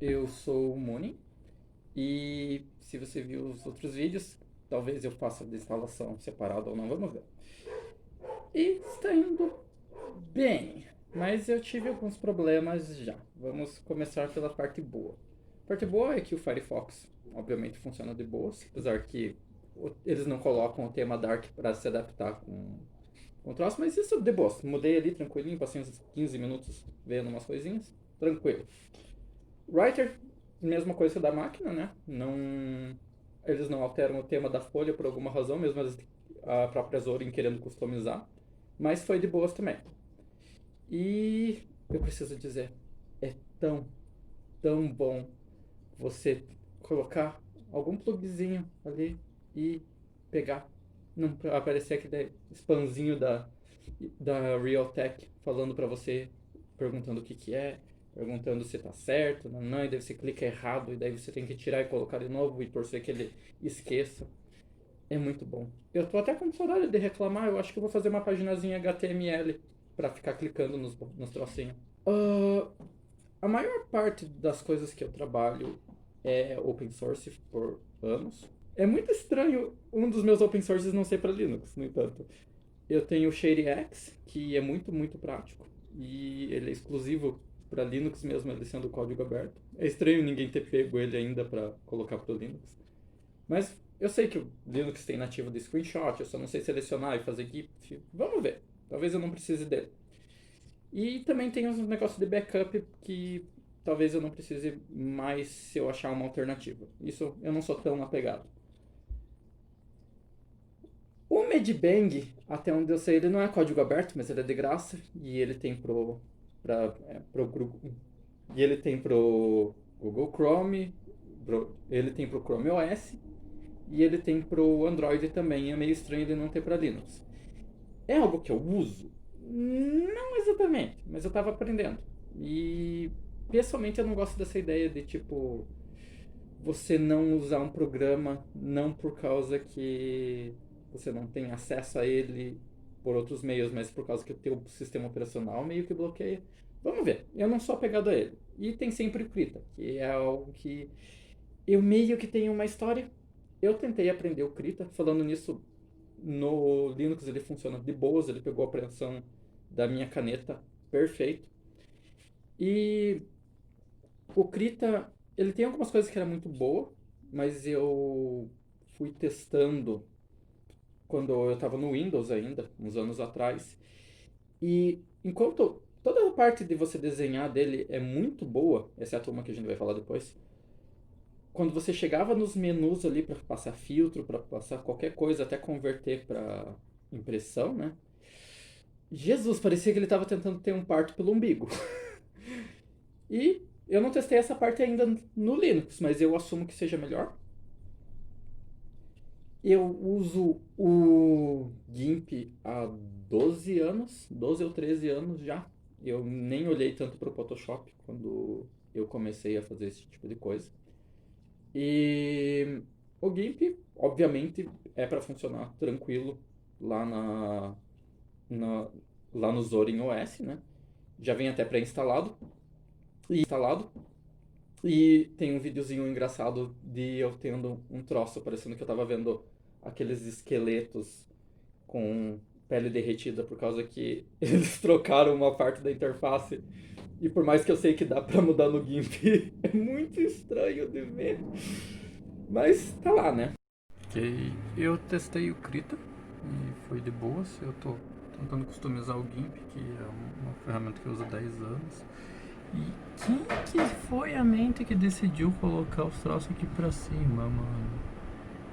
Eu sou o Muni e se você viu os outros vídeos, talvez eu faça a instalação separada ou não, vamos ver. E está indo bem, mas eu tive alguns problemas já. Vamos começar pela parte boa. A parte boa é que o Firefox, obviamente, funciona de boas, apesar que eles não colocam o tema Dark para se adaptar com o troço, mas isso de boas. Mudei ali tranquilinho, passei uns 15 minutos vendo umas coisinhas, tranquilo. Writer, mesma coisa da máquina, né? Não, eles não alteram o tema da folha por alguma razão, mesmo a própria Zorin querendo customizar. Mas foi de boas também. E eu preciso dizer, é tão, tão bom você colocar algum plugzinho ali e pegar. Não aparecer aquele spamzinho da Realtek falando pra você, perguntando o que que é, perguntando se tá certo, não, e daí você clica errado, e daí você tem que tirar e colocar de novo e torcer que ele esqueça. É muito bom. Eu tô até com saudade de reclamar, eu acho que eu vou fazer uma paginazinha HTML pra ficar clicando nos trocinhos. A maior parte das coisas que eu trabalho é open source por anos. É muito estranho um dos meus open sources não ser para Linux, no entanto. Eu tenho o ShadeX, que é muito, muito prático. E ele é exclusivo para Linux mesmo, ele sendo código aberto. É estranho ninguém ter pego ele ainda para colocar para o Linux. Mas eu sei que o Linux tem nativo de screenshot, eu só não sei selecionar e fazer GIF. Vamos ver. Talvez eu não precise dele. E também tem uns negócios de backup que talvez eu não precise mais se eu achar uma alternativa. Isso eu não sou tão apegado. O Medbang, até onde eu sei, ele não é código aberto, mas ele é de graça. E ele tem e ele tem pro Google Chrome, ele tem pro Chrome OS e ele tem pro Android também. É meio estranho ele não ter para Linux. É algo que eu uso? Não exatamente, mas eu tava aprendendo. E pessoalmente eu não gosto dessa ideia de tipo você não usar um programa não por causa que você não tem acesso a ele por outros meios, mas por causa que o teu sistema operacional meio que bloqueia. Vamos ver, eu não sou apegado a ele. E tem sempre o Krita, que é algo que eu meio que tenho uma história. Eu tentei aprender o Krita, falando nisso, no Linux ele funciona de boas, ele pegou a apreensão da minha caneta perfeito. E o Krita, ele tem algumas coisas que era muito boa, mas eu fui testando quando eu estava no Windows ainda, uns anos atrás. E enquanto toda a parte de você desenhar dele é muito boa, exceto uma que a gente vai falar depois, quando você chegava nos menus ali para passar filtro, para passar qualquer coisa, até converter para impressão, né? Jesus, parecia que ele estava tentando ter um parto pelo umbigo. E eu não testei essa parte ainda no Linux, mas eu assumo que seja melhor. Eu uso o GIMP há 12 anos, 12 ou 13 anos já. Eu nem olhei tanto para o Photoshop quando eu comecei a fazer esse tipo de coisa. E o GIMP, obviamente, é para funcionar tranquilo lá na, lá no Zorin OS, né? Já vem até pré-instalado e instalado. E tem um videozinho engraçado de eu tendo um troço, parecendo que eu tava vendo aqueles esqueletos com pele derretida por causa que eles trocaram uma parte da interface. E por mais que eu sei que dá pra mudar no GIMP, é muito estranho de ver. Mas tá lá, né? Ok, eu testei o Krita e foi de boas. Eu tô tentando customizar o GIMP, que é uma ferramenta que eu uso há 10 anos. E quem que foi a mente que decidiu colocar os troços aqui pra cima, mano?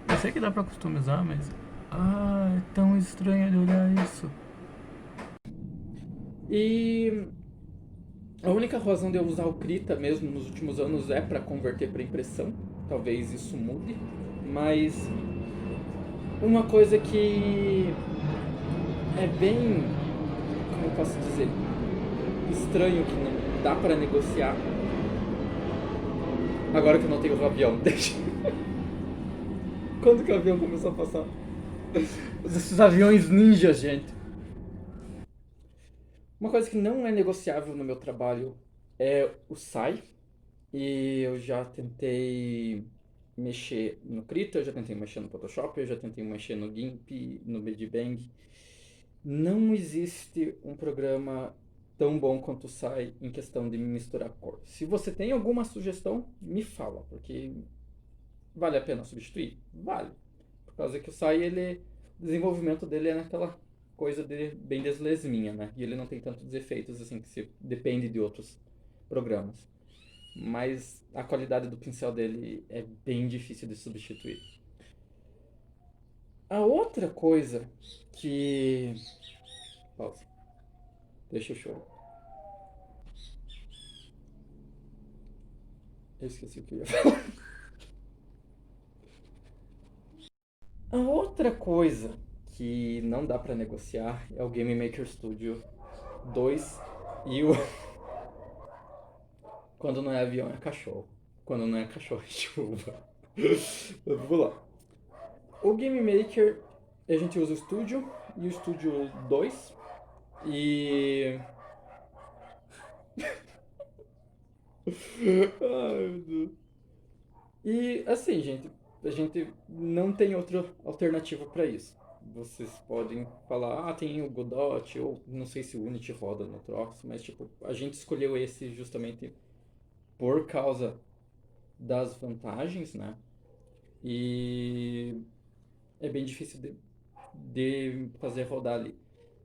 Eu sei que dá pra customizar, mas... Ah, é tão estranho de olhar isso. E a única razão de eu usar o Krita mesmo nos últimos anos é para converter para impressão. Talvez isso mude, mas uma coisa que é bem, como eu posso dizer, estranho que não dá para negociar. Agora que eu não tenho o avião, deixa. Quando que o avião começou a passar? Esses aviões ninja, gente. Uma coisa que não é negociável no meu trabalho é o SAI. E eu já tentei mexer no Krita, eu já tentei mexer no Photoshop, eu já tentei mexer no GIMP, no Medibang. Não existe um programa tão bom quanto o Sai em questão de misturar cor. Se você tem alguma sugestão, me fala, porque vale a pena substituir? Vale. Por causa que o Sai, o desenvolvimento dele é naquela coisa de bem deslesminha, né? E ele não tem tantos efeitos assim que se depende de outros programas. Mas a qualidade do pincel dele é bem difícil de substituir. A outra coisa que. Pausa. Deixa eu chorar. Eu esqueci o que eu ia falar. A outra coisa que não dá pra negociar é o Game Maker Studio 2 e o. Quando não é avião é cachorro. Quando não é cachorro é chuva. Vamos lá. O Game Maker a gente usa o Studio e o Studio 2 e. Ai, meu Deus. E assim, gente, a gente não tem outra alternativa para isso. Vocês podem falar, ah, tem o Godot, ou não sei se o Unity roda no Trox, mas tipo, a gente escolheu esse justamente por causa das vantagens, né? E é bem difícil de fazer rodar ali.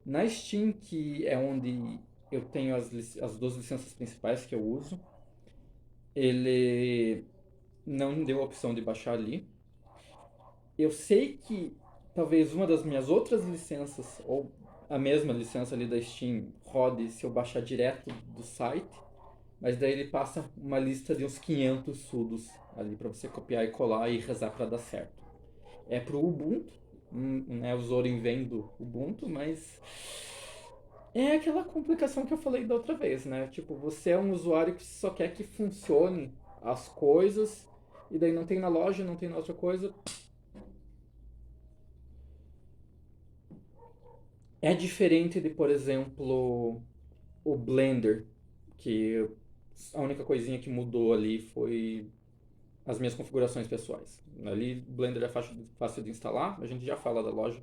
Na Steam, que é onde eu tenho as duas licenças principais que eu uso, ele não deu a opção de baixar ali. Eu sei que talvez uma das minhas outras licenças, ou a mesma licença ali da Steam, rode se eu baixar direto do site, mas daí ele passa uma lista de uns 500 sudos ali para você copiar e colar e rezar para dar certo. É pro Ubuntu, né? O Zorin vem do Ubuntu, mas é aquela complicação que eu falei da outra vez, né? Tipo, você é um usuário que só quer que funcione as coisas, e daí não tem na loja, não tem na outra coisa. É diferente de, por exemplo, o Blender, que a única coisinha que mudou ali foi as minhas configurações pessoais. Ali, Blender é fácil de instalar, a gente já fala da loja.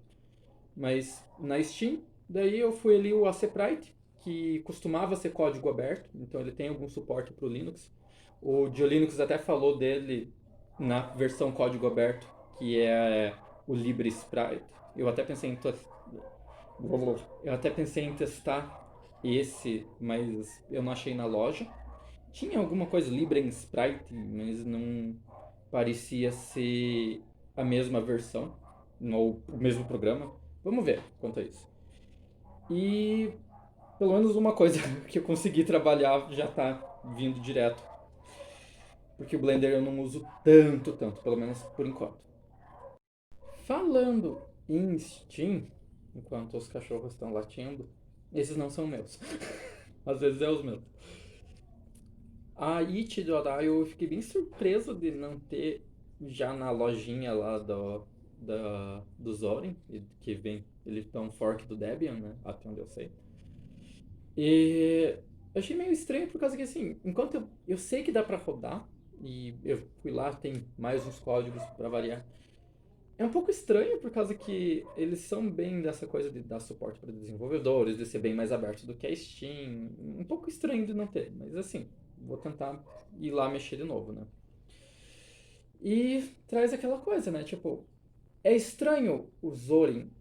Mas na Steam, daí eu fui ali o ACPrite, que costumava ser código aberto, então ele tem algum suporte para o Linux. O Diolinux até falou dele na versão código aberto, que é o LibreSprite. Eu até pensei em eu até pensei em testar esse, mas eu não achei na loja. Tinha alguma coisa LibreSprite, mas não parecia ser a mesma versão, ou o mesmo programa. Vamos ver quanto a isso. E pelo menos uma coisa que eu consegui trabalhar já tá vindo direto. Porque o Blender eu não uso tanto, pelo menos por enquanto. Falando em Steam, enquanto os cachorros estão latindo, esses não são meus. Às vezes é os meus. A It.io eu fiquei bem surpreso de não ter já na lojinha lá do Zorin, que vem, ele tá um fork do Debian, né? Até onde eu sei. E eu achei meio estranho por causa que assim, enquanto eu sei que dá pra rodar, e eu fui lá, tem mais uns códigos pra variar. É um pouco estranho por causa que eles são bem dessa coisa de dar suporte para desenvolvedores, de ser bem mais aberto do que a Steam. Um pouco estranho de não ter, mas assim, vou tentar ir lá mexer de novo, né? E traz aquela coisa, né? Tipo, é estranho o Zorin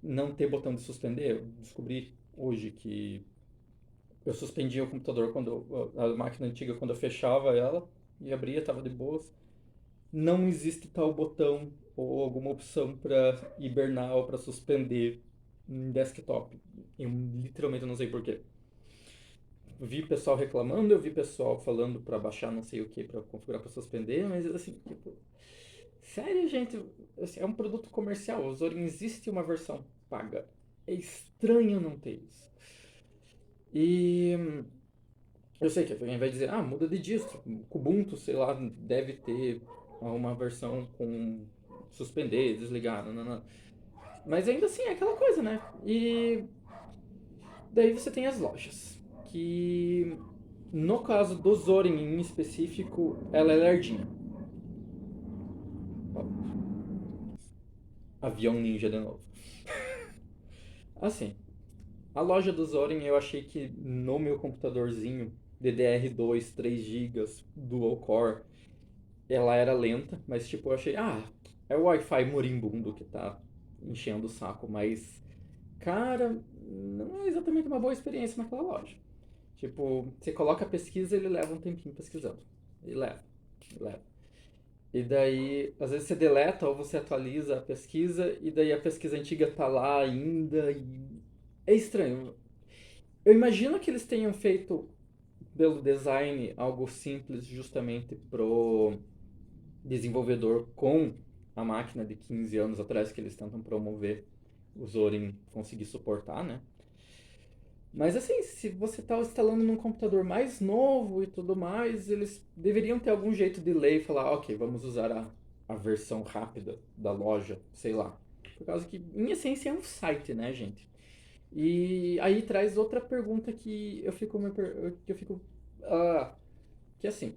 não ter botão de suspender. Eu descobri hoje que eu suspendia o computador a máquina antiga quando eu fechava ela e abria, tava de boas. Não existe tal botão ou alguma opção para hibernar ou para suspender em desktop. Eu literalmente não sei porquê. Vi pessoal reclamando, eu vi pessoal falando para baixar não sei o que para configurar para suspender, mas assim, tipo, sério, gente, assim, é um produto comercial. O Zorin existe uma versão paga. É estranho não ter isso. E eu sei que alguém vai dizer, ah, muda de distro. Kubuntu, sei lá, deve ter uma versão com suspender, desligar, não, não, não. Mas ainda assim é aquela coisa, né? E daí você tem as lojas, que No caso do Zorin em específico, ela é lerdinha. Ó, avião ninja de novo. Assim, a loja do Zorin eu achei que no meu computadorzinho DDR2 3 gigas dual core, ela era lenta, mas tipo eu achei, é o Wi-Fi moribundo que tá enchendo o saco, mas cara, não é exatamente uma boa experiência naquela loja. Tipo, você coloca a pesquisa, ele leva um tempinho pesquisando. E leva, e leva. E daí, às vezes você deleta ou você atualiza a pesquisa e daí a pesquisa antiga tá lá ainda e é estranho. Eu imagino que eles tenham feito pelo design algo simples justamente pro desenvolvedor com a máquina de 15 anos atrás que eles tentam promover o Zorin conseguir suportar, né? Mas assim, se você está instalando num computador mais novo e tudo mais, eles deveriam ter algum jeito de ler e falar, ok, vamos usar a versão rápida da loja, sei lá. Por causa que, em essência, é um site, né, gente? E aí traz outra pergunta que eu fico, que eu fico, ah, que assim,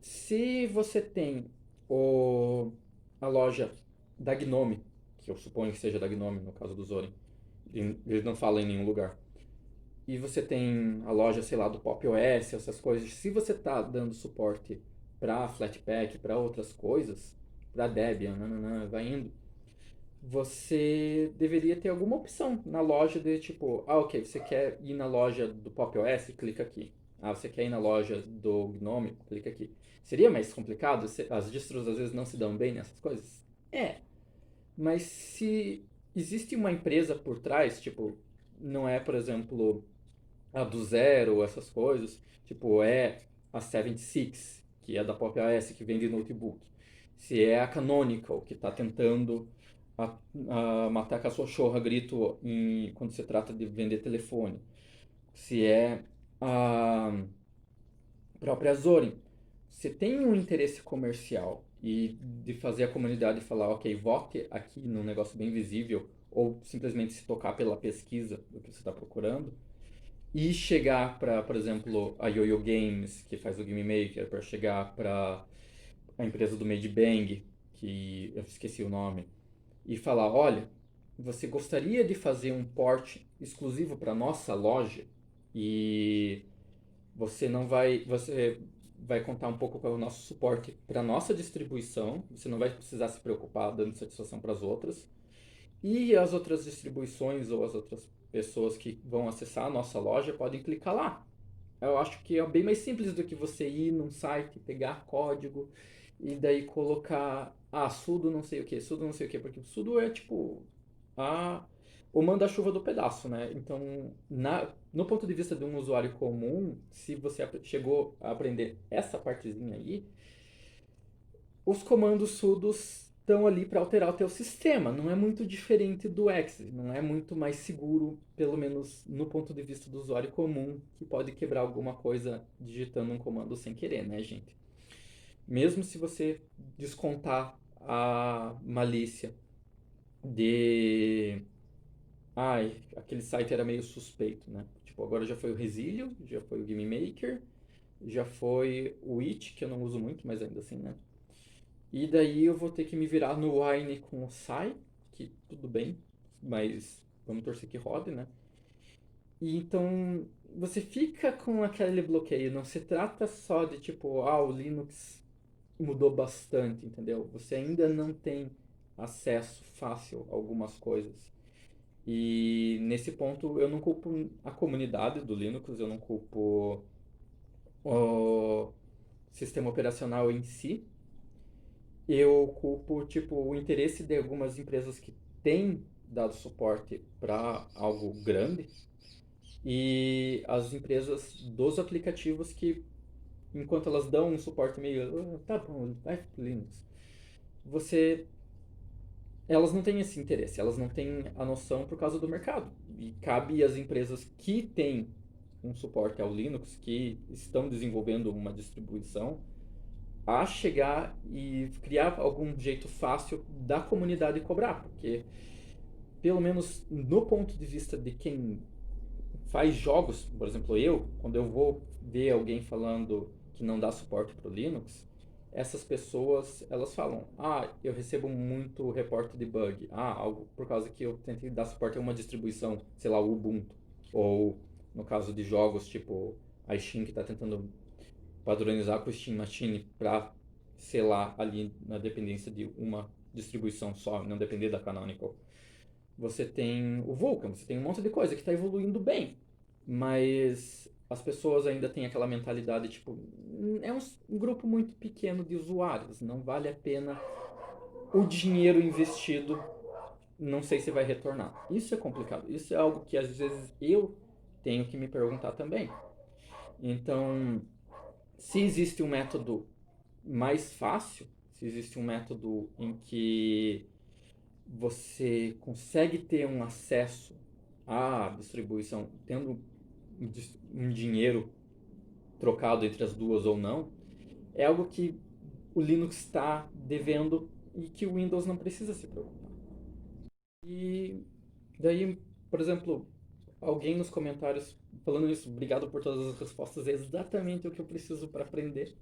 se você tem o, a loja da Gnome, que eu suponho que seja da Gnome no caso do Zorin, eles não falam em nenhum lugar, e você tem a loja, sei lá, do Pop OS, essas coisas, se você tá dando suporte para Flatpak, para outras coisas, para Debian, nananã, vai indo, você deveria ter alguma opção na loja de tipo, ok, você quer ir na loja do Pop OS? Clica aqui. Ah, você quer ir na loja do Gnome? Clica aqui. Seria mais complicado? As distros às vezes não se dão bem nessas coisas? É, mas se existe uma empresa por trás, tipo, não é, por exemplo, a do Zero, essas coisas, tipo, é a 76, que é da Pop OS, que vende notebook. Se é a Canonical, que está tentando matar com a sua chorra grito quando se trata de vender telefone. Se é a própria Zorin. Você tem um interesse comercial e de fazer a comunidade falar, ok, vote aqui num negócio bem visível, ou simplesmente se tocar pela pesquisa do que você está procurando, e chegar para, por exemplo, a YoYo Games, que faz o Game Maker, para chegar para a empresa do Made Bang, que eu esqueci o nome, e falar, olha, você gostaria de fazer um port exclusivo para nossa loja e você vai contar um pouco com o nosso suporte para nossa distribuição, você não vai precisar se preocupar dando satisfação para as outras. E as outras distribuições ou as outras pessoas que vão acessar a nossa loja podem clicar lá. Eu acho que é bem mais simples do que você ir num site, pegar código e daí colocar, sudo não sei o que, sudo não sei o que, porque o sudo é tipo a, o manda-chuva do pedaço, né? Então, no ponto de vista de um usuário comum, se você chegou a aprender essa partezinha aí, os comandos sudos estão ali para alterar o teu sistema. Não é muito diferente do Exe, não é muito mais seguro, pelo menos no ponto de vista do usuário comum, que pode quebrar alguma coisa digitando um comando sem querer, né, gente? Mesmo se você descontar a malícia de aquele site era meio suspeito, né? Tipo, agora já foi o Resilio, já foi o Game Maker, já foi o It, que eu não uso muito, mas ainda assim, né? E daí eu vou ter que me virar no Wine com o Sai, que tudo bem, mas vamos torcer que rode, né? E então você fica com aquele bloqueio, não se trata só de tipo, o Linux mudou bastante, entendeu? Você ainda não tem acesso fácil a algumas coisas. E nesse ponto eu não culpo a comunidade do Linux, eu não culpo o sistema operacional em si, eu culpo tipo o interesse de algumas empresas que têm dado suporte para algo grande e as empresas dos aplicativos que enquanto elas dão um suporte meio tá bom, vai pro Linux, você elas não têm esse interesse, elas não têm a noção por causa do mercado. E cabe às empresas que têm um suporte ao Linux, que estão desenvolvendo uma distribuição, a chegar e criar algum jeito fácil da comunidade cobrar, porque pelo menos no ponto de vista de quem faz jogos, por exemplo, quando eu vou ver alguém falando que não dá suporte para o Linux, essas pessoas, elas falam, eu recebo muito reporte de bug, algo por causa que eu tentei dar suporte a uma distribuição, sei lá, o Ubuntu, ou no caso de jogos tipo a Steam que está tentando padronizar com o Steam Machine para, sei lá, ali na dependência de uma distribuição só, não depender da Canonical. Você tem o Vulkan, você tem um monte de coisa que está evoluindo bem, mas as pessoas ainda têm aquela mentalidade, tipo, é um grupo muito pequeno de usuários, não vale a pena o dinheiro investido, não sei se vai retornar. Isso é complicado, isso é algo que às vezes eu tenho que me perguntar também. Então, se existe um método mais fácil, se existe um método em que você consegue ter um acesso à distribuição tendo um dinheiro trocado entre as duas ou não, é algo que o Linux está devendo e que o Windows não precisa se preocupar. E daí, por exemplo, alguém nos comentários falando isso, obrigado por todas as respostas, é exatamente o que eu preciso para aprender.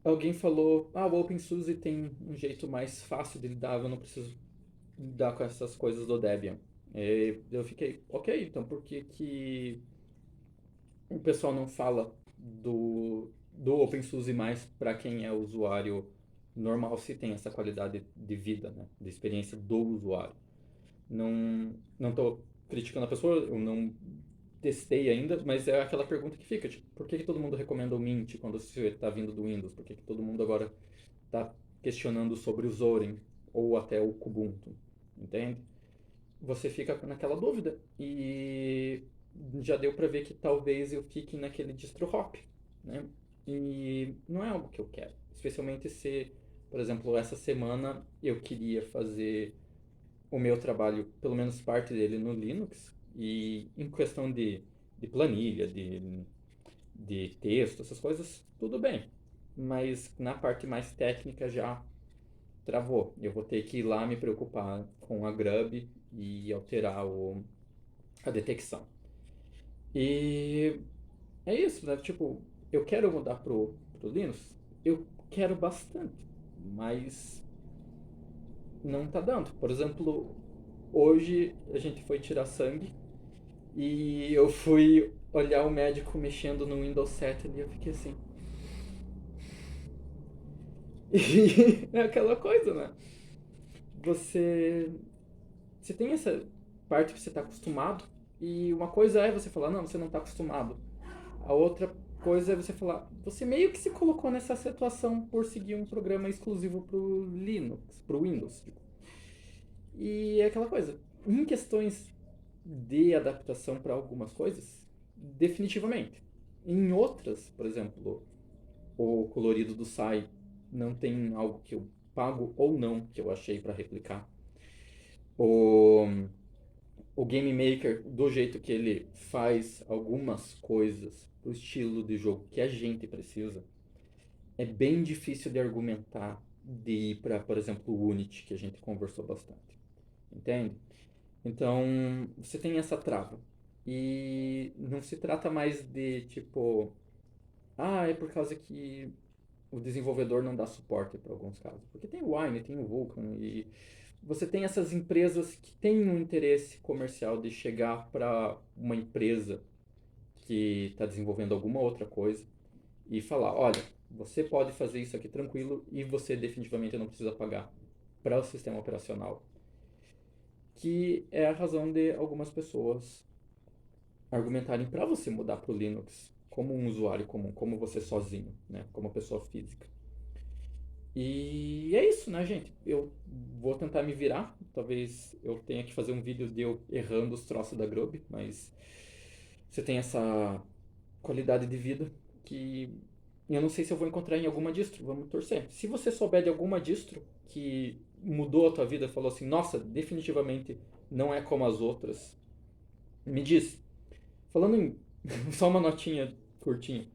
Alguém falou, o OpenSUSE tem um jeito mais fácil de lidar, eu não preciso lidar com essas coisas do Debian. E eu fiquei, ok, então por que que o pessoal não fala do OpenSUSE mais para quem é usuário normal, se tem essa qualidade de vida, né, de experiência do usuário? Não tô criticando a pessoa, eu não testei ainda, mas é aquela pergunta que fica, tipo, por que que todo mundo recomenda o Mint quando você está vindo do Windows? Por que que todo mundo agora está questionando sobre o Zorin ou até o Kubuntu? Entende? Você fica naquela dúvida e já deu para ver que talvez eu fique naquele distro hop, né? E não é algo que eu quero, especialmente se, por exemplo, essa semana eu queria fazer o meu trabalho, pelo menos parte dele no Linux, e em questão de planilha, de texto, essas coisas, tudo bem. Mas na parte mais técnica já travou. Eu vou ter que ir lá me preocupar com a Grub e alterar a detecção. E é isso, né? Tipo, eu quero mudar pro Linux? Eu quero bastante, mas não tá dando. Por exemplo, hoje a gente foi tirar sangue e eu fui olhar o médico mexendo no Windows 7 e eu fiquei assim. E é aquela coisa, né? Você, você tem essa parte que você está acostumado e uma coisa é você falar, não, você não está acostumado. A outra coisa é você falar, você meio que se colocou nessa situação por seguir um programa exclusivo pro Linux, pro Windows. Tipo. E é aquela coisa, em questões de adaptação para algumas coisas, definitivamente. Em outras, por exemplo, o colorido do SAI não tem algo que eu pago ou não que eu achei para replicar. O, o Game Maker, do jeito que ele faz algumas coisas pro estilo de jogo que a gente precisa, é bem difícil de argumentar de ir para, por exemplo, o Unity, que a gente conversou bastante. Entende? Então, você tem essa trava. E não se trata mais de tipo, é por causa que o desenvolvedor não dá suporte para alguns casos. Porque tem o Wine, tem o Vulkan e você tem essas empresas que têm um interesse comercial de chegar para uma empresa que está desenvolvendo alguma outra coisa e falar, olha, você pode fazer isso aqui tranquilo e você definitivamente não precisa pagar para o sistema operacional. Que é a razão de algumas pessoas argumentarem para você mudar para o Linux como um usuário comum, como você sozinho, né? Como pessoa física. E é isso, né, gente? Eu vou tentar me virar. Talvez eu tenha que fazer um vídeo de eu errando os troços da Grub, mas você tem essa qualidade de vida que eu não sei se eu vou encontrar em alguma distro. Vamos torcer. Se você souber de alguma distro que mudou a tua vida, falou assim, nossa, definitivamente não é como as outras, me diz. Falando em só uma notinha curtinha.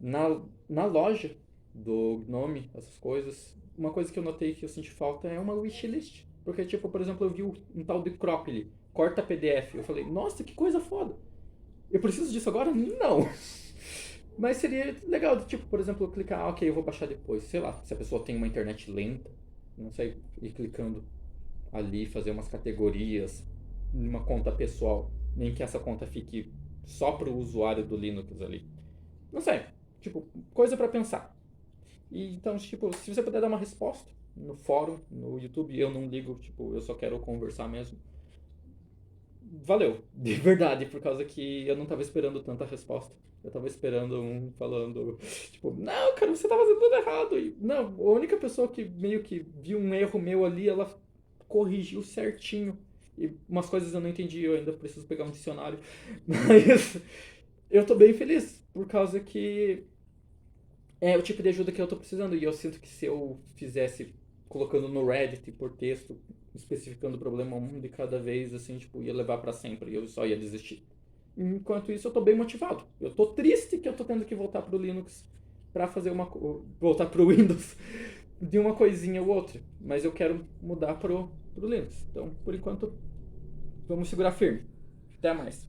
Na loja do Gnome, essas coisas, uma coisa que eu notei que eu senti falta é uma wishlist. Porque, tipo, por exemplo, eu vi um tal de Croply, corta PDF. Eu falei, nossa, que coisa foda. Eu preciso disso agora? Não. Mas seria legal, tipo, por exemplo, eu clicar, ok, eu vou baixar depois. Sei lá, se a pessoa tem uma internet lenta, não sei, ir clicando ali, fazer umas categorias numa conta pessoal, nem que essa conta fique só pro usuário do Linux ali. Não sei, tipo, coisa pra pensar. E então, tipo, se você puder dar uma resposta no fórum, no YouTube, eu não ligo, tipo, eu só quero conversar mesmo. Valeu, de verdade, por causa que eu não tava esperando tanta resposta. Eu tava esperando um falando, tipo, não, cara, você tá fazendo tudo errado. E, não, a única pessoa que meio que viu um erro meu ali, ela corrigiu certinho. E umas coisas eu não entendi, eu ainda preciso pegar um dicionário. Mas eu tô bem feliz, por causa que é o tipo de ajuda que eu tô precisando. E eu sinto que se eu fizesse colocando no Reddit por texto, especificando o problema um de cada vez, assim, tipo, ia levar pra sempre e eu só ia desistir. Enquanto isso, eu tô bem motivado. Eu tô triste que eu tô tendo que voltar pro Linux pra fazer uma. Voltar pro Windows de uma coisinha ou outra. Mas eu quero mudar pro Linux. Então, por enquanto, vamos segurar firme. Até mais.